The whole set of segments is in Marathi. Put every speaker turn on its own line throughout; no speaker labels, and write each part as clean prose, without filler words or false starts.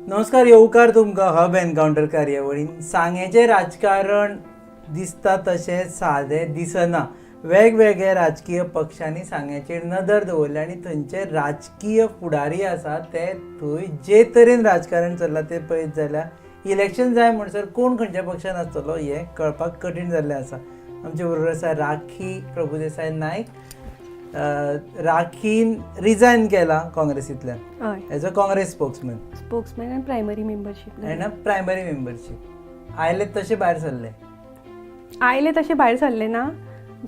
नमस्कार, येवकार तुमकां हब एनकावंटर कार्यावळीन. सांग्याचें राजकारण दिसता तशें सादें दिसना. वेगवेगळ्या राजकीय पक्षांनी सांग्याचेर नदर दवरल्या आनी थंयचे राजकीय फुडारी आसा ते थंय जे तरेन राजकारण चल्लां तें पळयत जाल्यार इलेक्शन जाय म्हणसर कोण खंयच्या पक्षान आसतलो हें कळपाक कठीण जाल्लें आसा. आमचे बरोबर आसा राखी प्रभुदेसाय नायक. राखीन रिजायन केला काँग्रेसींतल्यान एज अ काँग्रेस
स्पोक्समॅन आनी primary membership
end primary membership. आयले तशे भायर सरले.
आयले तशे भायर सरले ना,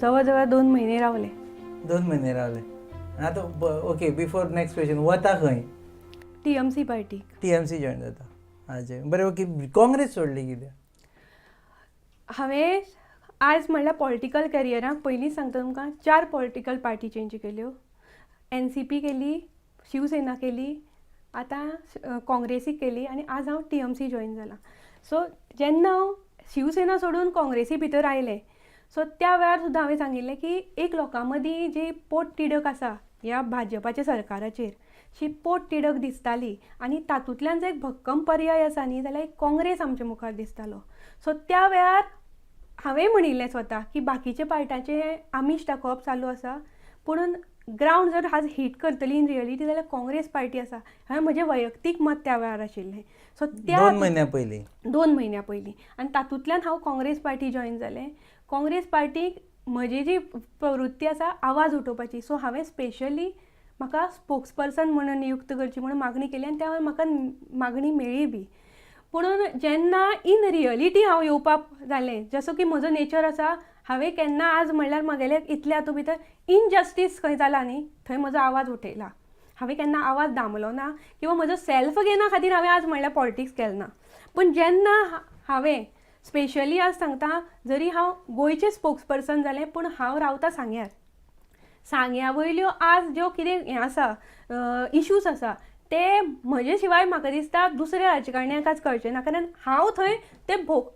जवळ जवळ 2 महिने रावले.
2 महिने रावले. आतां ओके, बिफोर नेक्स्ट क्वेश्चन, वता खंय?
TMC party.
TMC जॉईन जाता. हाजे बरें. ओके, काँग्रेस सोडली कित्याक?
हांवें आज म्हणल्यार पॉलिटिकल करियराक पयलींच सांगता तुमकां 4 पॉलिटिकल पार्टी चेंज केल्यो. NCP केली, शिवसेना केली, आतां काँग्रेसीक केली आनी आज हांव TMC जॉईन जालां. सो जेन्ना हांव शिवसेना सोडून काँग्रेसी भितर आयलें, सो त्या वेळार सुद्दां हांवें सांगिल्लें की एक लोकां मदीं जी पोटतिडक आसा ह्या भाजपाच्या सरकाराचेर, शी पोटतिडक दिसताली आनी तातूंतल्यान जर एक भक्कम पर्याय आसा न्ही जाल्यार एक काँग्रेस आमच्या मुखार दिसतालो. सो त्या वेळार हांवें म्हणिल्लें स्वता की बाकीच्या पार्ट्यांचे आमीश दाखोवप चालू आसा, पूण ग्रावंड जर आज हीट करतली इन रियलिटी जाल्यार काँग्रेस पार्टी आसा. हांवें म्हजें वैयक्तीक मत त्या वेळार आशिल्लें. सो त्या
2 म्हयन्या पयलीं
2 म्हयन्या पयलीं आनी तातूंतल्यान हांव काँग्रेस पार्टी जॉईन जालें. काँग्रेस पार्टीक म्हजी जी प्रवृत्ती आसा आवाज उठोवपाची, सो हांवें स्पेशली म्हाका स्पोक्स पर्सन म्हणून नियुक्त करची म्हणून मागणी केली आनी त्या वेळार म्हाका मागणी मेळ्ळी बी. पूण जेन्ना इन रियलिटी हांव येवपाक जालें, जसो की म्हजो नेचर आसा, हांवें केन्ना आज म्हणल्यार म्हगेले इतले हातूंत भितर इनजस्टीस खंय जाला न्ही थंय म्हजो आवाज उठयला. हांवें केन्ना आवाज दामलो ना किंवां म्हजो सेल्फ गेना खातीर हांवें आज म्हणल्यार पॉलिटिक्स केलें ना. पूण जेन्ना हांवें स्पेशली आज सांगता, जरी हांव गोंयचें स्पोक्स पर्सन जालें पूण हांव रावता सांग्यार. सांग्या वयल्यो आज ज्यो कितें हें आसा इश्यूज आसा ते म्हजे शिवाय म्हाका दिसता दुसऱ्या राजकारण्याक आज कळचे ना, कारण हांव थंय ते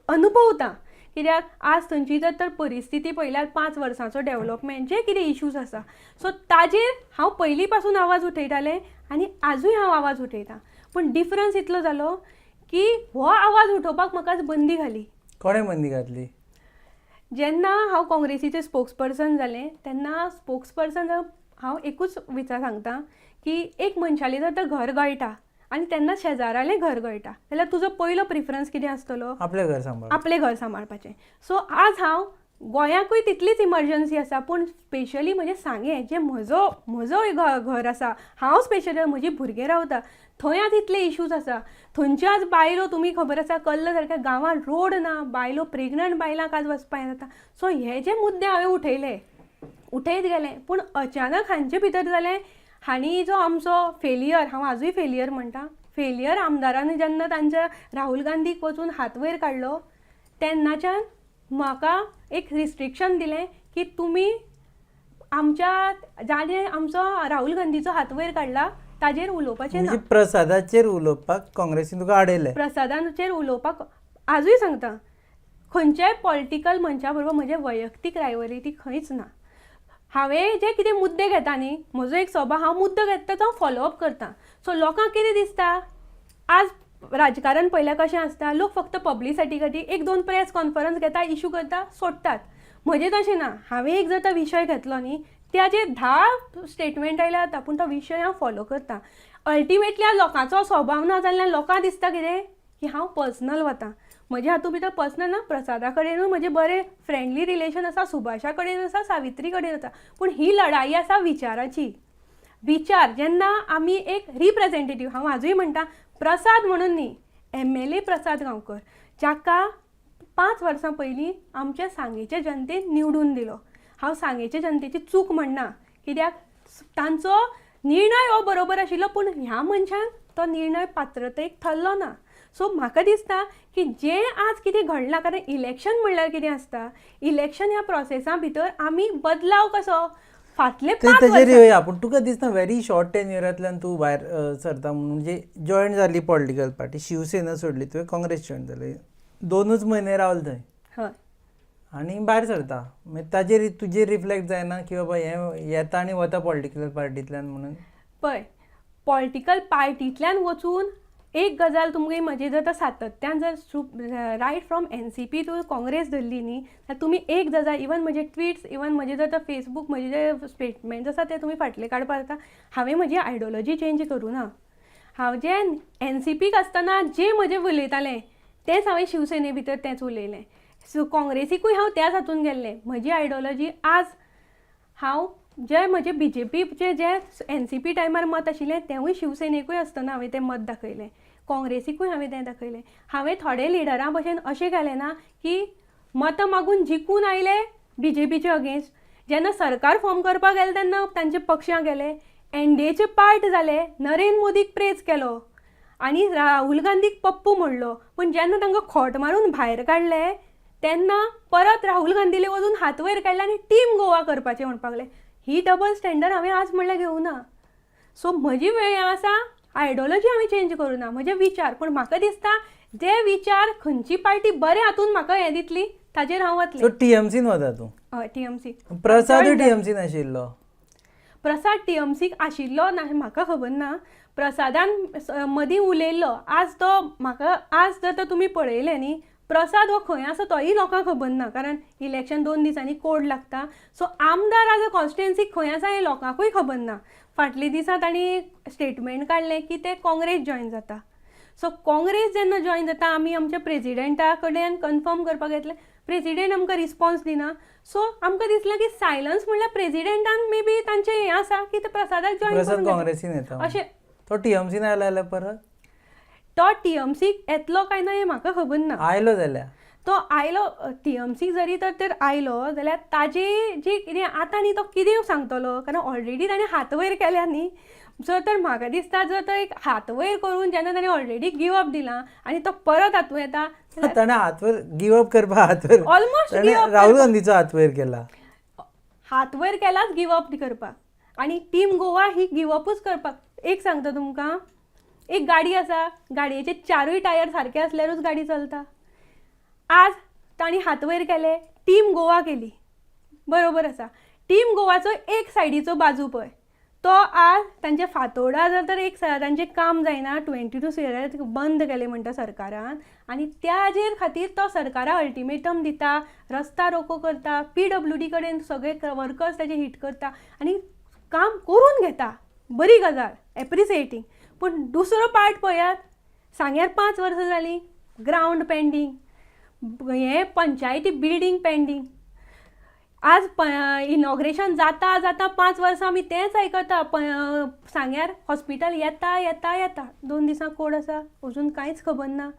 अनुभवता. कित्याक आज थंयची जर तर परिस्थिती पळयल्यार 5 वर्सांचो डेवलपमेंट जे कितें इश्यूज आसा, सो ताजेर हांव पयलीं पासून आवाज उठयतालें आनी आजूय हांव आवाज उठयतां. पूण डिफरन्स इतलो जालो की हो आवाज उठोवपाक म्हाका बंदी घाली.
कोणें बंदी घातली?
जेन्ना हांव काँग्रेसीचें स्पोक्स पर्सन जालें तेन्ना स्पोक्स पर्सन हांव एकूच विचार सांगता की एक मनशालें जर तर घर गळटा आनी तेन्ना शेजारालें घर गळटा जाल्यार तुजो पयलो प्रिफरन्स कितें आसतलो? आपलें घर सांबाळपाचें. सो आज हांव गोंयाकूय तितलीच इमर्जन्सी आसा, पूण स्पेशली म्हजें सांगें जें म्हजो घर आसा, हांव स्पेशली म्हजी भुरगीं रावता थंय आज इतले इश्यूज आसा. थंयच्यो आज बायलो तुमी खबर आसा कल्ल सारक्या गांवांत रोड ना, बायलो प्रेग्नंट बायलांक आज वचपाक येता. सो हे जे मुद्दे हांवें उठयत गेलें, पूण अचानक हांचे भितर जालें हांणी जो आमचो फेलियर, हांव आजूय फेलियर म्हणटा, फेलियर आमदारांनी जेन्ना तांच्या राहुल गांधीक वचून हात वयर काडलो तेन्नाच्यान म्हाका एक रिस्ट्रिक्शन दिलें की तुमी आमच्या जाणें आमचो राहुल गांधीचो हात वयर काडला ताजेर उलोवपाचें ना.
प्रसादाचेर उलोवपाक काँग्रेसीन तुका आडयलें? प्रसादाचेर
उलोवपाक आजूय सांगता, खंयच्याय पॉलिटिकल मनशा बरोबर म्हजें वैयक्तीक रायवलिटी खंयच ना. हांवें जे कितें मुद्दे घेता न्ही, म्हजो एक स्वभाव, हांव मुद्दो घेता तो फॉलोअप करता. सो लोकांक कितें दिसता, आज राजकारण पयल्यार कशें आसता, लोक फक्त पब्लिसिटी खातीर 1-2 प्रेस कॉन्फरन्स घेता, इश्यू करता, सोडटात. म्हजें तशें ना. हांवें एक जर तो विशय घेतलो न्ही, त्याचेर 10 स्टेटमेंट आयल्या जाता पूण तो विशय हांव फॉलो करता. अल्टिमेटली लोकांचो स्वभाव ना जाल्यार लोकांक दिसता कितें की हांव पर्सनल वता. म्हज्या हातूंत भितर पर्सनल ना, प्रसादा कडेनूय म्हजें बरें फ्रेंडली रिलेशन आसा, सुभाषा कडेन आसा, सावित्री कडेन आसा. पूण ही लढाई आसा विचाराची. विचार जेन्ना आमी एक रिप्रेझेंटेटीव, हांव आजूय म्हणटा प्रसाद म्हणून न्ही, MLA प्रसाद गांवकर, जाका 5 वर्सां पयलीं आमच्या सांगेच्या जनतेन निवडून दिलो. हांव सांगेच्या जनतेची चूक म्हणना, कित्याक तांचो निर्णय हो बरोबर आशिल्लो, पूण ह्या मनशान तो निर्णय पात्रतेक थरलो ना. सो म्हाका दिसता की जें आज कितें घडलां, कारण इलेक्शन म्हणल्यार कितें आसता, इलेक्शन ह्या प्रोसेसा भितर आमी बदलाव कसो फाटले 5 वर्सां.
पूण तुका दिसता व्हेरी शॉर्ट टेन्युरांतल्यान तूं भायर सरता म्हणजे जॉयन जाली पॉलिटिकल पार्टी, शिवसेना सोडली, तुवें काँग्रेस जॉयन जालें, 2 महिने रावल थंय.
हय.
आनी भायर सरता, मागीर ताजेर तुजेर रिफ्लेक्ट जायना की बाबा हें येता आनी वता पॉलिटिकल पार्टींतल्यान म्हणून?
पळय, पॉलिटिकल पार्टींतल्यान वचून एक गजाल तुमगे म्हजी जर तर सातत्यान जर right from NCP to Congress धरली न्ही जाल्यार तुमी एक गजाल इवन म्हजे ट्विट्स इवन म्हजे जर तर फेसबूक म्हजे जे स्टेटमेंट्स आसा ते तुमी फाटले काडपाक जाता. हांवें म्हजी आयडियोलॉजी चेंज करूं ना. हांव जे NCPक आसतना जे म्हजें उलयतालें तेंच हांवें शिवसेने भितर तेंच उलयलें. सो काँग्रेसीकूय हांव त्याच हातून गेल्लें. म्हजी आयडियोलॉजी आज हांव जे म्हजे BJPचे जे NCP टायमार मत आशिल्लें तेंवूय शिवसेनेकूय आसतना हांवें तें मत दाखयलें. काँग्रेसीकूय हांवें तें दाखयलें. हांवें थोडे लिडरां भशेन अशें केलें ना की मतां मागून जिखून आयले BJPचे अगेन्स्ट. जेन्ना सरकार फॉर्म करपाक गेले तेन्ना तांचे पक्षां गेले, NDAचे पार्ट जाले, नरेंद्र मोदीक प्रेज केलो आनी राहुल गांधीक पप्पू म्हणलो. पूण जेन्ना तांकां खोट मारून भायर काडले तेन्ना परत राहुल गांधीले वचून हात वयर काडले आनी टीम गोवा करपाचें म्हणपाक लागले. ही डबल स्टँडर्ड हांवें आज म्हणल्यार घेवं ना. सो म्हजी वेळ आसा आयडियोलॉजी हांवें चेंज करूं ना, म्हजे विचार. पूण म्हाका दिसता जे विचार खंयची पार्टी बरे हातून म्हाका हें दितली ताजेर हांव वतलें.
सो TMCन वता तूं.
हय TMC.
प्रसादूय TMCन आशिल्लो.
प्रसाद TMCक आशिल्लो ना म्हाका खबर ना. प्रसादान मदीं उलयल्लो. आज तो म्हाका आज जर तर तुमी पळयलें न्ही प्रसाद हो खंय आसा तोय लोकांक खबर ना. कारण इलेक्शन 2 दिसांनी कोड लागता. सो आमदार आज कॉन्स्टिट्युएन्सीक खंय आसा हें लोकांकूय खबर ना. फाटले दिसा तांणी स्टेटमेंट काडलें की ते काँग्रेस जॉयन जाता. सो काँग्रेस जेन्ना जॉयन जाता आमी आमच्या प्रेजिडेंटा कडेन कन्फर्म करपाक येतले. प्रेजिडेंट आमकां रिस्पॉन्स दिना. सो आमकां दिसलें की सायलन्स म्हणल्यार प्रेजिडेंटान मे बी तांचें हें आसा की ते प्रसादाक जॉयन
प्रसाद काँग्रेसीन येता
अशें.
तो TMCन आयलो जाल्यार परत
तो TMCक येतलो काय ना हें म्हाका खबर ना.
आयलो जाल्यार
तो आयलो TMCक जरी तर आयलो जाल्यार ताजी जी कितें आतां न्ही तो कितें सांगतलो. कारण ऑलरेडी ताणें हात वयर केल्या न्ही. जर तर म्हाका दिसता जर तर एक हात वयर करून जेन्ना ताणें ऑलरेडी गिव अप दिलां आनी तो परत हात येता
ताणें हात वयर गिव अप करपाक हात वयर
ऑलमोस्ट
राहुल गांधीचो हात वयर केला.
हात वयर केलाच गिव अप करपाक. आनी टीम गोवा ही गिव अपूच करपाक. एक सांगता तुमकां एक गाडी आसा गाडयेचे 4य टायर सारके आसल्यारूच गाडी चलता. आज तांणी हात वयर केले टीम गोवा केली बरोबर आसा. टीम गोवाचो एक सायडीचो बाजू पळय तो आज तांचे फातोर्डा जर तर एक तांचें काम जायना 22 सीरियल बंद केलें म्हणटा सरकारान. आनी त्याजेर खातीर तो सरकाराक अल्टिमेटम दिता, रस्ता रोको करता, PWD कडेन सगळे वर्कर्स ताजे हिट करता आनी काम करून घेता. बरी गजाल एप्रिसिएटींग. पूण दुसरो पार्ट पळयात सांग्यार 5 वर्सां जालीं ग्रावंड पेंडींग, हें पंचायती बिल्डींग पेंडींग. आज इनॉग्रेशन जाता जाता 5 वर्सां आमी तेंच आयकता. सांग्यार हॉस्पिटल येता येता येता 2 दिसां कोड आसा अजून कांयच खबर ना.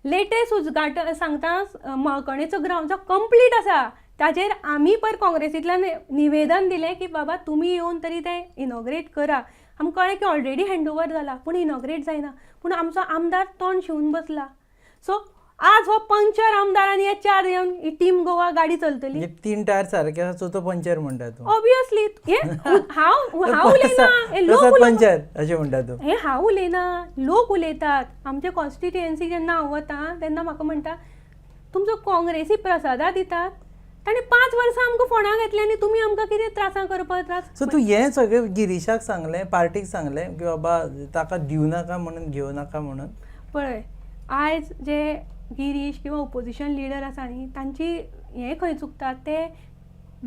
लेटेस्ट उजगाट सांगता मळकणेचो ग्रावंड जो कंप्लीट आसा ताजेर आमी पयर काँग्रेसींतल्यान निवेदन दिलें की बाबा तुमी येवन तरी तें इनॉग्रेट करा. आमकां कळ्ळें की ऑलरेडी हँडओवर जाला पूण इनॉग्रेट जायना. पूण आमचो आमदार तोंड शिवून बसला. सो आज हो पंचर आमदारांनी हे 4 येवन ही टीम गोवा गाडी चलतली.
3 टायर सारके आसा सो तो पंचर म्हणटा तूं.
ऑब्वियसली हांव उलयना हे लोक
प्रसाद पंचर अशें म्हणटा तूं.
हे हांव उलयना लोक उलयतात. आमचे कॉन्स्टिट्युएन्सी जेन्ना हांव वता तेन्ना म्हाका म्हणटा तुमचो काँग्रेसी प्रसादा दितात ताणें 5 वर्सां आमकां फोंडां घेतली आनी तुमी आमकां कितें त्रासां करपाक त्रास.
सो तूं हें सगळें गिरीशाक सांगलें पार्टीक सांगलें की बाबा ताका दिवं नाका म्हणून घेवं नाका म्हणून.
पळय आयज जे गिरीश किंवा ओपोजिशन लिडर आसा न्ही तांची हें खंय चुकतात ते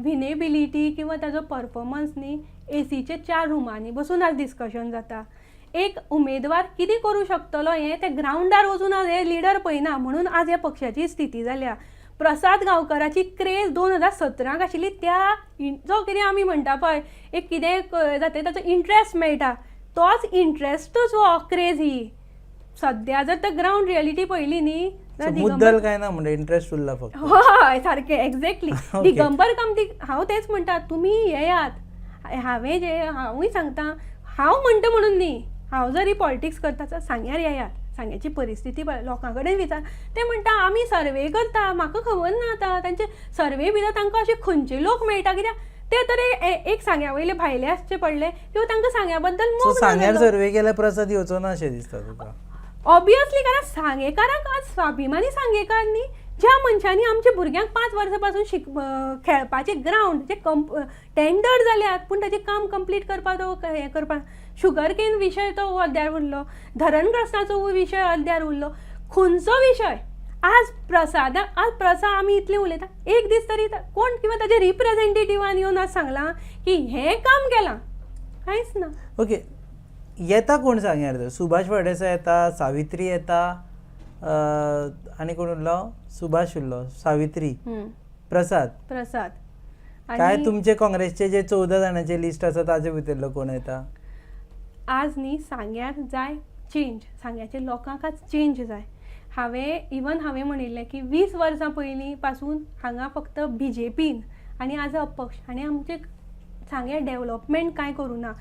विनेबिलिटी किंवा ताजो परफॉर्मन्स न्ही ACचे 4 रुमांनी बसून आज डिस्कशन जाता. एक उमेदवार कितें करूं शकतलो हें ते ग्रावंडार वचून आज हे लिडर पळयना म्हणून आज ह्या पक्षाची स्थिती जाल्या. प्रसाद गांवकराची क्रेज 2017 आशिल्ली त्या जो कितें आमी म्हणटा पळय एक कितें जाता ताचो इंट्रस्ट मेळटा तोच इंट्रस्टूच हो क्रेज ही. सद्या जर तर ग्रावंड रियलिटी पळयली न्ही
मुद्दल काय ना म्हणटा इंट्रस्ट उरला फक्त.
हय सारकें एक्झॅक्टली. दिगंबर कामती हांव तेच म्हणटा तुमी येयात. हांवूय सांगता हांव म्हणटा म्हणून न्ही हांव जरी पॉलिटिक्स करता सांग्यार येयात. सांग्याची परिस्थिती लोकां कडेन विचार. ते म्हणटा आमी सर्वे करता म्हाका खबर ना आतां तांचे सर्वे भितर तांकां अशे खंयचे लोक मेळटा कित्याक ते तरी एक सांग्या वयले भायले आसचे पडले किंवा तांकां सांग्या बद्दल मोग ना.
सांग्यार सर्वे केल्यार प्रसाद येवचो ना अशें दिसता तुका.
ऑब्वियसली कारण सांगेकाराक आज स्वाभिमानी सांगेकार न्ही ज्या मनशांनी आमच्या भुरग्यांक 5 वर्सां पासून खेळपाचे ग्रावंड जे टेंडर जाल्यात पूण ताचें काम कंप्लीट करपाक हें करपाक शुगर केन विशय तो अद्यार उरलो, धरणग्रस्ताचो विशय अद्यार उरलो, खंयचो विशय आज प्रसाद आमी इतले उलयता, एक दीस तरी कोण किंवा ताजे रिप्रेझेंटेटिव्हान येवन आज सांगलां की हें काम केलां, कांयच ना.
ओके, येता कोण सांग्यार तर सुभाष फळदेसाय येता, सावित्री येता, आनी कोण उरलो, सुभाष उरलो, सावित्री, प्रसाद. काय तुमचे काँग्रेसचे जे 14 जाणांचे लिस्ट आसा ताजे भितरलो कोण येता?
आज न्ही सांग्यार जाय चेंज, सांग्याच्या लोकांक आज चेंज जाय. हांवें म्हणिल्लें की 20 वर्सां पयलीं पासून हांगा फक्त BJPन आनी आज अपक्ष आनी आमचे सांग्या डेव्हलपमेंट कांय करूं ना.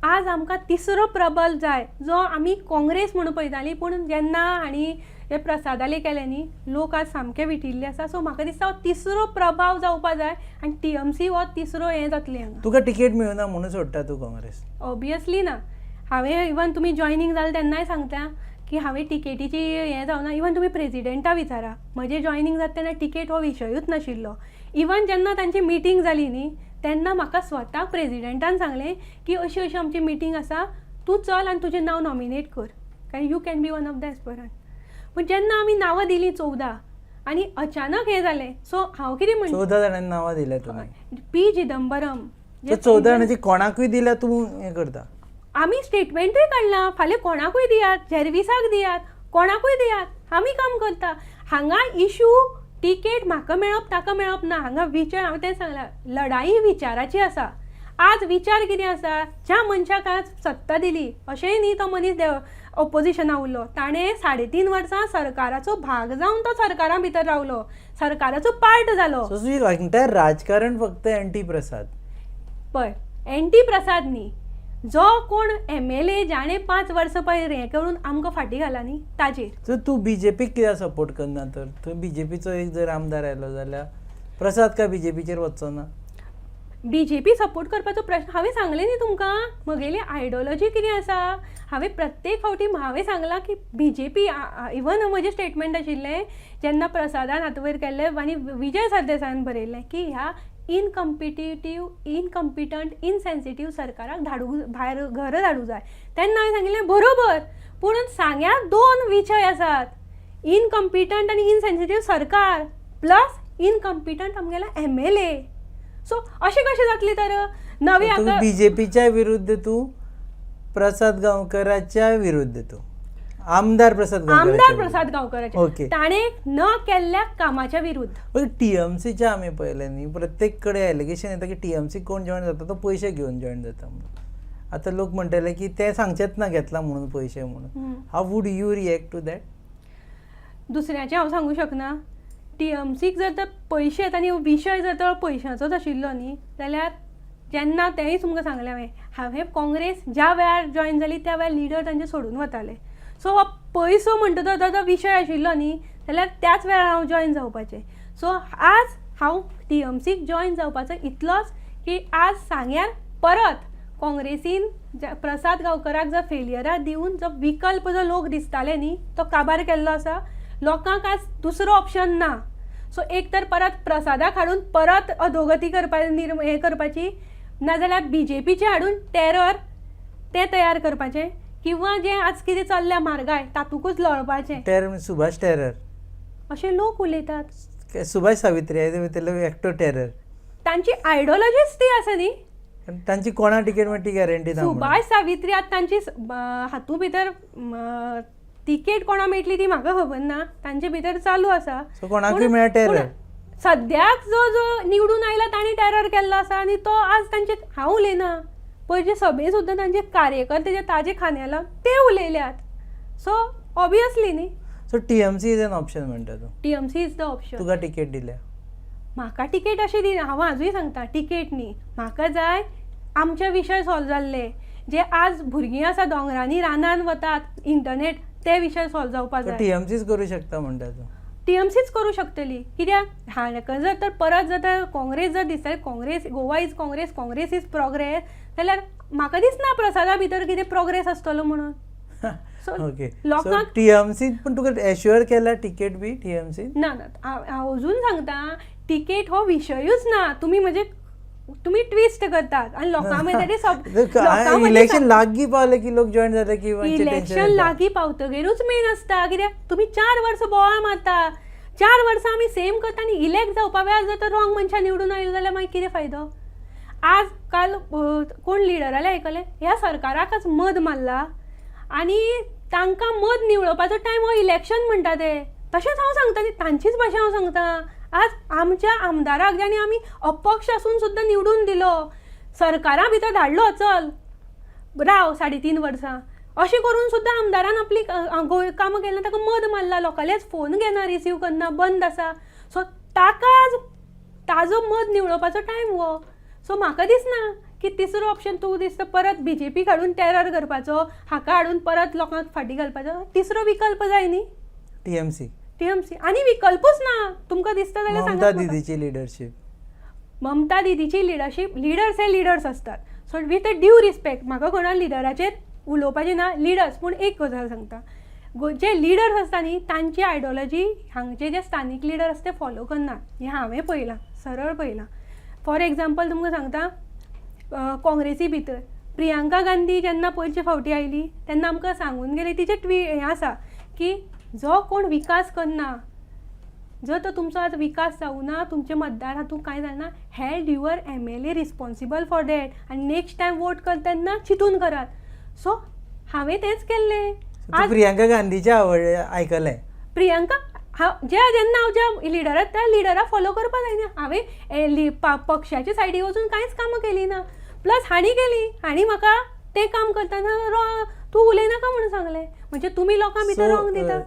आज आमकां तिसरो प्रबल जाय जो आमी काँग्रेस म्हणून पळयतालीं, पूण जेन्ना हांणी हे प्रसादाले केले न्ही लोक आज सामके विटिल्ले आसा. सो म्हाका दिसता हो तिसरो प्रभाव जावपा जाय आनी TMC हो तिसरो हें जातलें हांगा.
तुका टिकेट मेळुना म्हणून सोडटा तूं काँग्रेस?
ऑब्वियसली ना. हांवें इवन तुमी जॉयनींग जालें तेन्नाय सांगता की हांवें टिकेटीची हें जावना. इवन तुमी प्रेजिडेंटा विचारा, म्हजें जॉयनींग जाता तेन्ना टिकेट हो विशयूच नाशिल्लो. इवन जेन्ना तांची मिटींग जाली न्ही तेन्ना म्हाका स्वताक प्रेजिडेंटान सांगलें की अशी अशी आमची मिटींग आसा, तूं चल आनी तुजें नांव नॉमिनेट कर, कारण you can be one of the aspirant. पूण जेन्ना आमी नांवां दिलीं 14 आनी अचानक हें जालें, सो हांव कितें म्हणटा,
14 जाणांनी नांवां दिल्या तुमी.
P. चिदंबरम,
14 जाणांची कोणाकूय दिल्या तूं हें करता?
आमी स्टेटमेंटूय काडलां, फाल्यां कोणाकूय दियात, झेरविसाक दियात, कोणाकूय दियात, आमी काम करता. हांगा इशू टिकेट म्हाका मेळप ताका मेळप ना. हांगा विचार, हांवें तें सांगलां, लढाई विचाराची आसा. आज विचार कितें आसा, ज्या मनशाक आज सत्ता दिली, अशेंय न्ही तो मनीस ऑपोजिशना उरलो, ताणें 3.5 वर्सां सरकाराचो भाग जावन तो सरकारा भितर रावलो, सरकाराचो पार्ट जालो.
एंटायर राजकारण फक्त एंटी प्रसाद.
पळय, एंटी प्रसाद न्ही, जो कोण MLA जाणें 5 वर्सां पयर हें करून आमकां फाटीं घाला न्ही ताजेर.
तर तूं BJPक कित्याक सपोर्ट करना? तर थंय BJPचो एक जर आमदार आयलो जाल्यार प्रसाद का BJPचेर वचचो ना?
BJP सपोर्ट करपाचो प्रश्न, हांवें सांगलें न्ही तुमकां, म्हगेली आयडियोलॉजी कितें आसा. हांवें प्रत्येक फावटी हांवें सांगलां की BJP, इवन म्हजें स्टेटमेंट आशिल्लें जेन्ना प्रसादान हातू वयर केल्लें आनी विजय सरदेसायान बरयल्लें की ह्या इनकम्पिटंट इनसेन्सिटीव सरकाराक भायर घर धाडूं जाय. तेन्ना हांवें सांगिल्लें बरोबर, पूण सांग्यार 2 विशय आसात, इनकम्पिटंट आनी इनसेन्सिटीव सरकार प्लस इनकम्पिटंट आमगेला MLA. सो अशें कशें जातलें तर नवी
तूं BJPच्या विरुद्ध, तूं प्रसाद गांवकराच्या विरुद्ध, तूं आमदार प्रसाद
गांवकराच्या
ओके,
ताणें न केल्ल्या कामाच्या विरुद्ध.
TMCच्या आमी पळयलें न्ही, प्रत्येक कडेन एलिगेशन येता की TMC कोण जॉयन जाता तो पयशे घेवन जॉयन जाता म्हणून. आतां लोक म्हणटले की ते सांगचेच ना घेतला म्हणून पयशे म्हणून. How would you react to that?
दुसऱ्याचें हांव सांगूं शकना. TMCक जर तर पयशे येता आनी विशय जर तर पयशांचोच आशिल्लो न्ही जाल्यार जेन्ना तेंय तुमकां सांगलें हांवें काँग्रेस ज्या वेळार जॉयन जाली त्या वेळार लिडर तांचे सोडून वताले. सो हो पयसो म्हणटा तो विशय आशिल्लो न्ही जाल्यार त्याच वेळार हांव जॉयन जावपाचें. सो आज हांव TMCक जॉयन जावपाचो इतलोच की आज सांग्यार परत काँग्रेसीन प्रसाद गांवकराक जो फेलियराक दिवन जो विकल्प जो लोक दिसताले न्ही तो काबार केल्लो आसा. लोकांक आज दुसरो ऑप्शन ना. सो एक तर परत प्रसादाक हाडून परत अधोगती हें करपाची, नाजाल्यार BJPचे हाडून टेरर तें तयार करपाचें, किंवा जें आज कितें चल्ल्या मार्गाय तातूंकूच लढपाचें.
टेरर, सुभाष टेरर
अशें लोक उलयतात.
सुभाष सावित्री भितरलो एकटो टेरर,
तांची आयडियोलॉजीच ती आसा न्ही.
तांची कोणा टिकेट मेळटी गॅरंटी ना.
सुभाष सावित्री आतां तांची हातूंत भितर तिकेट कोणा मेळटली ती म्हाका खबर ना, तांचे भितर चालू आसा.
कोणाकूय मेळटा टेरर.
सद्याक जो निवडून आयला ताणी टेरर केल्लो आसा आनी तो आज तांचे, हांव उलयना, पयलीं सभेन सुद्दां तांचे कार्यकर्ते जे ताजे खांद्याला ते उलयल्यात. सो ऑब्वियसली न्ही.
So TMC is an option म्हणटा तूं?
TMC is the option.
Tuka ticket दिल्या?
म्हाका टिकेट अशी दी, हांव आजूय सांगता टिकेट न्ही, म्हाका जाय आमचे विशय सॉल्व जाल्ले, जे आज भुरगीं आसा दोंगरांनी रानान वतात इंटरनेट, ते विशय सॉल्व जावपाक जाय.
TMCच करूं शकता म्हणटा तूं?
TMCच करूं शकतली. कित्याक हाका जर तर परत जर तर काँग्रेस जर दिसता Congress, Goa is Congress, Congress is progress, जाल्यार म्हाका दिसना प्रसादा भितर कितें प्रोग्रेस आसतलो म्हणून.
ओके, लोकांक TMC, पण तुका एश्युअर केला टिकेट बी TMC?
ना ना, हांव अजून सांगता टिकेट हो विशयूच ना. तुमी म्हणजे तुम्ही ट्विस्ट करतात आणि लोकांमध्ये
इलेक्शन लागीं पावले की लोक जॉईन जाता की
इलेक्शन लागीं पावतगीरूच मेन आसता. कित्याक तुम्ही 4 वर्सां बोवाळ मारता, 4 वर्सां आमी सेम करता आनी इलेक्ट जावपा वेळार जर तर रॉंग मनशां निवडून आयलो जाल्यार मागीर कितें फायदो. आज काल कोण लिडराले आयकले ह्या सरकाराकच मद मारला आनी तांकां मद निवडपाचो टायम हो इलेक्शन म्हणटा ते. तशेंच हांव सांगता न्ही, तांचीच भाशा हांव सांगता. आज आमच्या आमदाराक ज्यांनी आमी अपक्ष आसून सुद्दां निवडून दिलो, सरकारा भितर धाडलो चल राव 3.5 वर्सां, अशें करून सुद्दां आमदारान आपली कामां केली ताका मद मारला. लोकांलेच फोन घेना, रिसीव करना, बंद आसा. सो ताकाच ताजो मद निवडपाचो टायम हो. सो म्हाका दिसना की तिसरो ऑप्शन तूं दिसता परत BJP हाडून टेरर करपाचो, हाका हाडून परत लोकांक फाटीं घालपाचो. तिसरो विकल्प जाय न्ही TMC आनी विकल्पूच ना. तुमकां दिसता जाल्यार सांगात
ममता
म्हाका.
दीदीची लिडरशीप,
ममता दीदीची लिडरशीप, लिडर्स हे लिडर्स असतात. So with a due respect म्हाका कोणा लिडराचेर उलोवपाचें ना. लिडर्स पूण एक गजाल सांगता, जे लिडर्स आसता न्ही तांची आयडियोलॉजी हांगचे जे स्थानीक लिडर आसता ते फॉलो करनात. हें हांवें पळयलां, सरळ पळयलां. फॉर एग्जाम्पल तुमकां सांगता, काँग्रेसी भितर प्रियांका गांधी जेन्ना पयलींचे फावटी आयली तेन्ना आमकां सांगून गेली, तिचें हें आसा की जो कोण विकास करना, जर तो तुमचो आज विकास जावना, तुमचे मतदार हातूंत कांय जायना, held your MLA responsible for that आनी नेक्स्ट टायम वोट करता तेन्ना चिंतून करात. सो हांवें तेंच केल्लें.
आज प्रियांका गांधीचे आयकलें.
प्रियांका जेन्ना हांव ज्या लिडराक त्या लिडराक फॉलो करपा जायना. हांवें पक्षाच्या सायडीक वचून कांयच कामां केलीं ना. प्लस हांणी केली, हांणी म्हाका तें काम करतना तूं उलयनाका म्हणून सांगलें. म्हणजे तुमी लोकां भितर रॉंग दिता.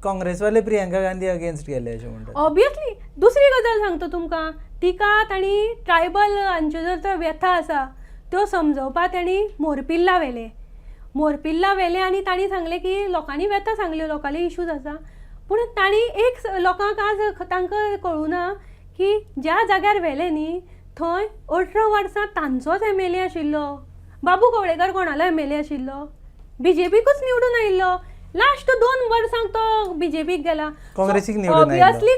काँग्रेसवाले प्रियांका गांधी अगेन्स्ट गेले अशें म्हणटात.
ऑब्वियसली. दुसरी गजाल सांगता तुमकां, तिका तांणी ट्रायबल हांच्यो जर तर व्यथा आसा त्यो समजोवपाक तांणी मोरपिल्ला व्हेले आनी तांणी सांगलें की लोकांनी व्यथा सांगल्यो, लोकांले इश्यूज आसा. पूण तांणी एक लोकांक आज तांकां कळुना की ज्या जाग्यार व्हेले न्ही थंय 18 वर्सां तांचोच MLA आशिल्लो. बाबू कवळेकर कोणालो MLA आशिल्लो? BJPकूच निवडून आयिल्लो. लास्ट 2 वर्सांक तो BJPक गेला.
काँग्रेसीक निवडून
ऑब्वियसली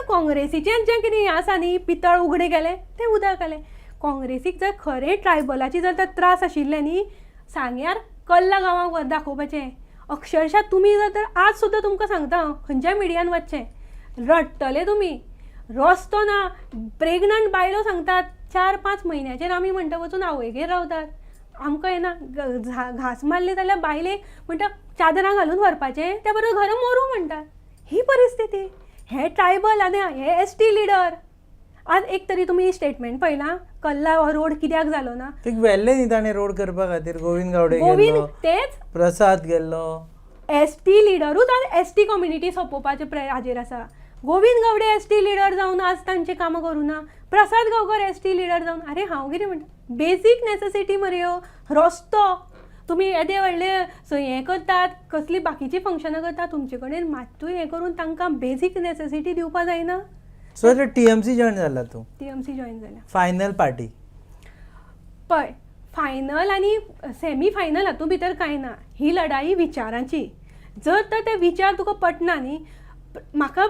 काँग्रेसीचें जें कितें आसा न्ही, पितळ उगडे गेले तें उदक जालें. काँग्रेसीक जर खरें ट्रायबलाची जर तर त्रास आशिल्ले न्ही, सांग्यार कल्ला गांवांक दाखोवपाचें. अक्षरशा तुमी जर तर आज सुद्दां तुमकां सांगता, खंयच्याय मिडियान वचचें, रडटले तुमी. रस्तो ना. प्रेग्नंट बायलो सांगतात 4-5 म्हयन्याचेर आमी म्हणटा वचून आवयगेर रावतात. आमकां येना घास मारले जाल्यार बायलेक म्हणटा चादरां घालून व्हरपाचें, त्या बरोबर घरा मोरू म्हणटात. ही परिस्थिती. हे ट्रायबल आनी हे ST लिडर. आज एक तरी तुमी स्टेटमेंट पळयलां, कल्ला हो रोड कित्याक जालो ना?
व्हेल्ले न्ही ताणें रोड करपा खातीर. गोविंद गावडे गेल्लो,
तेच
प्रसाद गेल्लो.
ST लिडरूच आज ST कम्युनिटी सोंपोवपाचे हाजेर आसा. गोविंद गावडे ST लिडर जावन आज तांचे कामां करूना. प्रसाद गांवकर ST लिडर जावन. अरे हांव कितें म्हणटा, बेसीक नेसेसिटी मरे रस्तो. तुमी येदे व्हडले हें करतात, कसली बाकीची फंक्शनां करतात, तुमचे कडेन मात्तूय हें करून तांकां बेसीक नेसेसिटी दिवपा जायना.
सो TMC जॉईन जाला तूं?
TMC जॉईन जाल्या.
फायनल पार्टी
पळय, फायनल आनी सेमी फायनल हातूंत भितर कांय ना. ही लढाई विचारांची. जर तर ते विचार तुका पटना न्ही, म्हाका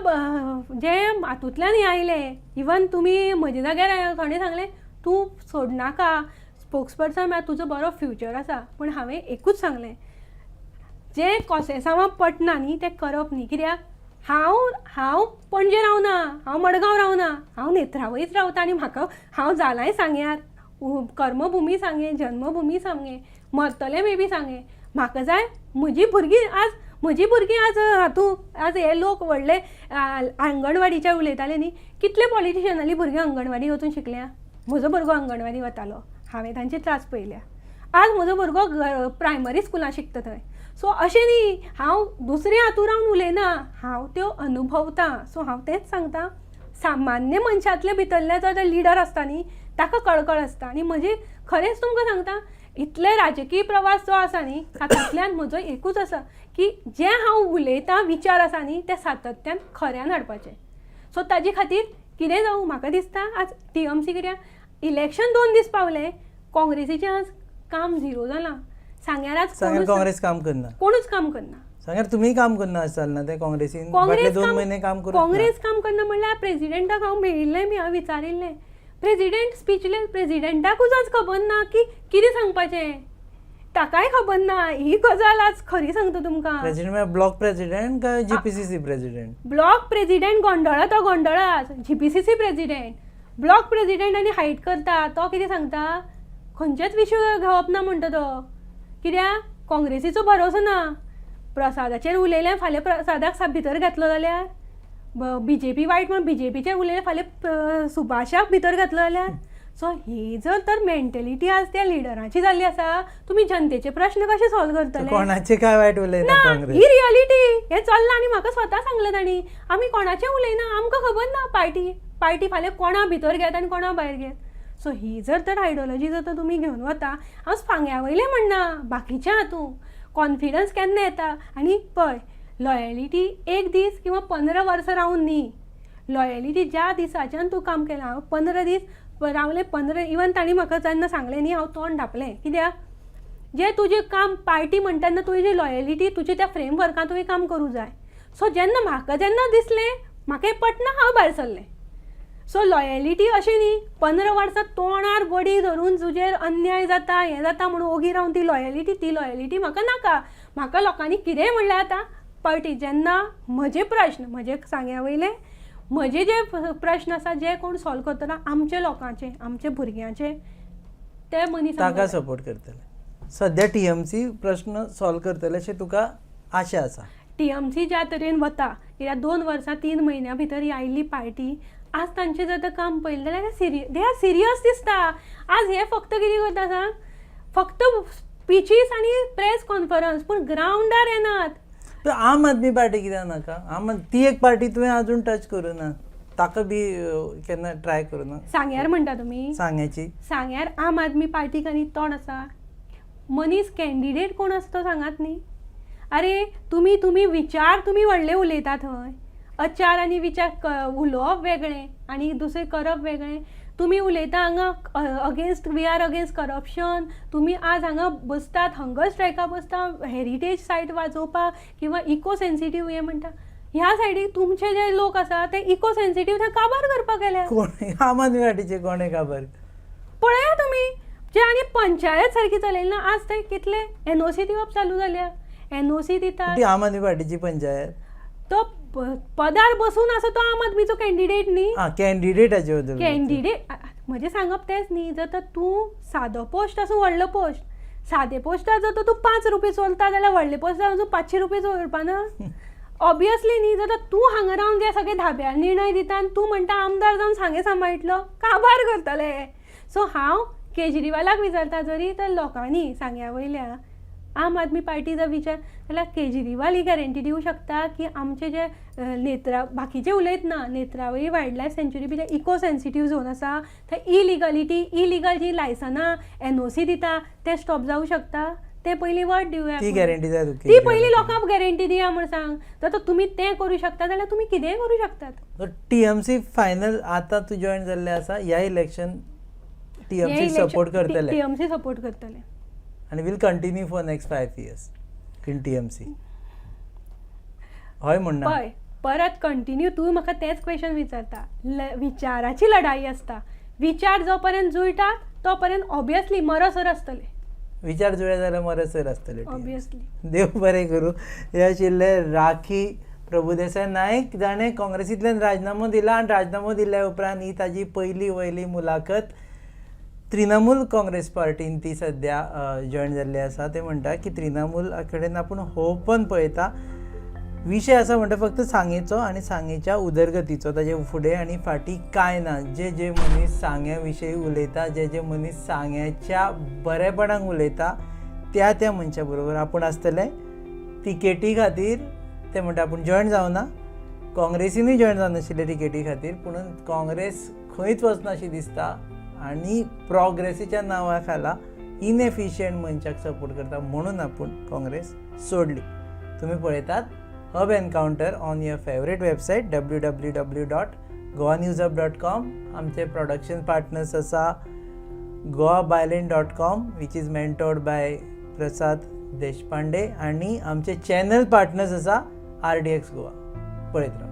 जे हातूंतल्यान आयले, इवन तुमी म्हजे जाग्यार कोणें सांगलें तूं सोडनाका, स्पोक्सपर्सन म्हळ्यार तुजो बरो फ्युचर आसा. पूण हांवें एकूच सांगलें, जे कोसेसांवां पटना न्ही तें करप न्ही. कित्याक हांव पणजे रावना, हांव मडगांव रावना, हांव नेत्रावळीच रावता. आनी म्हाका हांव जालांय सांग्यार, कर्मभुमी सांगे, जन्मभुमी सांगे, मरतलें मे बी सांगे. म्हाका जाय म्हजी भुरगीं आज आज हे लोक व्हडले अंगणवाडीच्या उलयताले न्ही, कितले पॉलिटिशियनाली भुरगीं अंगणवाडी वचून शिकल्या. म्हजो भुरगो अंगणवाडी वतालो, हांवें तांचे त्रास पळयल्या. आज म्हजो भुरगो प्रायमरी स्कुलान शिकता थंय. सो अशें न्ही, हांव दुसरे हातूंत रावन उलयना, हांव त्यो अनुभवतां. सो हांव तेंच सांगता, सामान्य मनशांतले भितरले जो लिडर आसता न्ही ताका कळकळ आसता. आनी म्हजी खरेंच तुमकां सांगता, इतले राजकीय प्रवास जो आसा न्ही तातूंतल्यान म्हजो एकूच आसा की जे हांव उलयतां विचार आसा न्ही ते सातत्यान खऱ्यान हाडपाचे. सो ताजे खातीर कितें जावं म्हाका दिसता आज TMC कित्याक इलेक्शन 2 दीस पावले, काँग्रेसीचें आज काम झिरो जालां. सांग्यार आज
काँग्रेस काम करना,
कोणूच काम करना.
सांग्यार तुमी काम करना आसताल ना ते काँग्रेसीन फाटले 2 महिने काम करूंक ना.
काँग्रेस काम करना म्हणल्यार प्रेसिडेंटाक हांव मेळिल्लें, हांव विचारिल्लें प्रेजिडेंट स्पीचलेस, प्रेजिडेंटाकूच खबर ना की कितें सांगपाचें, ताकाय खबर ना. ही गजाल आज खरी सांगता तुमकां.
प्रेसिडेंट म्हणजे ब्लॉक प्रेसिडेंट काय जीपीसीसी प्रेसिडेंट?
ब्लॉक प्रेजिडेंट गोंधळा तो गोंधळाच, जीपीसीसी प्रेजिडेंट. ब्लॉक प्रेजिडेंट आनी हायट करता तो कितें सांगता, खंयचेच विशय घेवप ना म्हणटा तो. कित्याक काँग्रेसीचो भरोसो ना. प्रसादाचेर उलयलें, फाल्यां प्रसादाक भितर घातलो जाल्यार बीजेपी वायट म्हण बीजेपीचेर उलयलें, फाल्यां सुभाषाक भितर घातलो जाल्यार. सो ही जर तर मेंटेलिटी आज त्या लिडरांची जाल्ली आसा, तुमी जनतेचे प्रश्न कशे सॉल्व करतले?
कोणाचे काय वायट उलयना
ना,
काँग्रेस.
ही रियलिटी. हे चल्लां आनी म्हाका स्वता सांगलें तांणी. आमी कोणाचें उलयना, आमकां खबर ना पार्टी फाल्यां कोणा भितर घेत आनी कोणा भायर घेत. सो ही जर तर आयडियोलॉजी जर तर तुमी घेवन वता, हांव फांग्या वयलें म्हणना, बाकीच्या हातूंत कॉन्फिडन्स केन्ना येता. आनी पळय, लॉयलिटी एक दीस किंवा 15 वर्सां रावून न्ही. लॉयलिटी ज्या दिसाच्यान तूं काम केलां, हांव 15 दीस रावलें, 15 इवन तांणी म्हाका जेन्ना सांगलें न्ही, हांव तोंड धांपलें. कित्याक जें तुजें काम पार्टी म्हणटा तेन्ना तुजी लॉयलिटी तुजें त्या फ्रेमवर्कांत तुवें काम करूं जाय. सो म्हाका जेन्ना दिसलें, म्हाका हें पटना, हांव भायर सरलें. सो लॉयलिटी अशें न्ही 15 वर्सां तोंडार बडी धरून तुजेर अन्याय जाता, हें जाता म्हणून ओगी रावन ती लॉयलिटी म्हाका नाका. म्हाका लोकांनी कितेंय म्हणल्यार आतां पार्टी जेन्ना म्हजे प्रश्न, म्हजे सांग्या वयले म्हजे जे प्रश्न आसा, जे कोण सॉल्व करतना आमचे लोकांचे, आमचे भुरग्यांचे, ते मनीस
ताका सपोर्ट करतले. सध्या टीएमसी प्रश्न सॉल्व करतले अशें तुका आशा आसा?
टीएमसी ज्या तरेन वता, कित्याक 2 वर्सां 3 म्हयन्या भितर ही आयिल्ली पार्टी, आज तांचें जर तर काम पळयलें जाल्यार दे आर सिरियस दिसता. आज हे फक्त कितें करता सांग, फक्त स्पिचीस आनी प्रेस कॉन्फरन्स, पूण ग्रावंडार येनात.
तर आम आदमी पार्टी कित्याक नाका? ती एक पार्टी तुवें अजून टच करूं ना, ताका बी केन्ना ट्राय करूं ना?
सांग्यार म्हणटा तुमी? सांग्यार आम आदमी पार्टीक आनी तोंड आसा? मनीस कॅन्डिडेट कोण आसा तो सांगात न्ही. अरे तुमी विचार तुमी व्हडले उलयता थंय. अचार आनी विचार उलोवप वेगळें आनी दुसरें करप वेगळें. तुमी उलयता हांगा वी आर अगेन्स्ट करप्शन. तुमी आज हांगा बसतात, हंगर स्ट्रायका बसता, हेरिटेज सायट वाजोवपाक किंवा इको सेन्सिटीव हें म्हणटा. ह्या सायडीक तुमचे जे लोक आसा ते इको सेन्सिटीव थंय काबार करपाक गेल्या.
आम आदमी पार्टीचे कोणे काबार?
पळया तुमी, जे आनी पंचायत सारकी चलयली ना, आज थंय कितले एनओसी दिवप चालू जाल्या. एनओसी दितात.
आम आदमी पार्टीची पंचायत
तो पदार बसून आसा तो आम आदमीचो कॅन्डिडेट न्ही.
कॅन्डिडेटाचे
कॅन्डिडेट म्हजें सांगप तेंच न्ही. जर तर तूं सादो पोस्ट आसूं व्हडलो पोस्ट, सादे पोस्टार जर तर तूं 5 रुपया चलता जाल्यार व्हडले पोस्टार अजून 500 रुपया चोरपा ना. ऑब्वियसली न्ही. जर तर तूं हांगा रावन जे सगळे धाब्यार निर्णय दिता आनी तूं म्हणटा आमदार जावन सांगे सांबाळटलो, काबार करतले. सो हांव केजरीवालाक विचारता, जरी तर लोकांनी सांग्या वयल्या आम आदमी पार्टी जर विचार जाल्यार केजरीवाल ही गॅरंटी दिवं शकता की आमचे जे बाकीचे उलयत ना, नेत्रावळी वायल्ड लायफ सँच्युरी बी इको सेन्सिटीव झोन आसा थंय इलिगल जी लायसनां एनओसी दिता ते स्टॉप जावं शकता. ते पयलीं वट दिवया.
ती गॅरंटी जाय
ती पयलीं लोकांक गॅरंटी दिया म्हण सांग. जर तुमी तें करूं शकता जाल्यार तुमी कितेंय करूं शकतात.
टीएमसी फायनल आतां तूं जॉयन जाल्लें आसा, ह्या इलेक्शन टीएमसी सपोर्ट करतले?
टीएमसी सपोर्ट करतले
and will continue for next 5 years in TMC. होय म्हणना
पळय, परत कंटिन्यू तूं म्हाका तेच क्वेश्चन विचारता. विचाराची लढाई आसता. विचार जो पर्यंत जुळटा तो पर्यंत ऑब्वियसली मरसर आसतले.
विचार जुळ्ळे जाल्यार मरसर आसतले.
ऑब्वियसली.
देव बरें करूं. हे आशिल्ले राखी प्रभुदेसाय नायक, जाणें काँग्रेसींतल्यान राजिनामो दिला आनी राजिनामो दिल्ल्या उपरांत ही ताजी पयली वयली मुलाखत तृणमूल काँग्रेस पार्टीन ती सध्या जॉयन जाल्ली आसा. ते म्हणटा की तृणमूल कडेन आपूण होपन पळयता. विशय आसा म्हणटा फक्त सांगेचो आनी सांगेच्या उदरगतीचो, ताजे फुडें आनी फाटीं कांय ना. जे मनीस सांग्या विशयी उलयता, जे मनीस सांग्याच्या बरेपणाक उलयता, त्या मनशा बरोबर आपूण आसतले. तिकेटी खातीर ते म्हणटा आपूण जॉयन जावना. काँग्रेसीनूय जॉयन जावनाशिल्ले टिकेटी खातीर, पूण काँग्रेस खंयच वचनाशी दिसता आनी प्रोग्रेसीच्या नांवा खाला इनएफिशियंट मनशाक सपोर्ट करता म्हणून आपूण काँग्रेस सोडली. तुमी पळयतात hub encounter on your favourite website www.goanewsup.com. आमचे प्रोडक्शन पार्टनर्स आसा goabyland.com which is mentored by प्रसाद देशपांडे, आनी आमचे चॅनल पार्टनर्स आसा RDX गोवा. पळयत राव.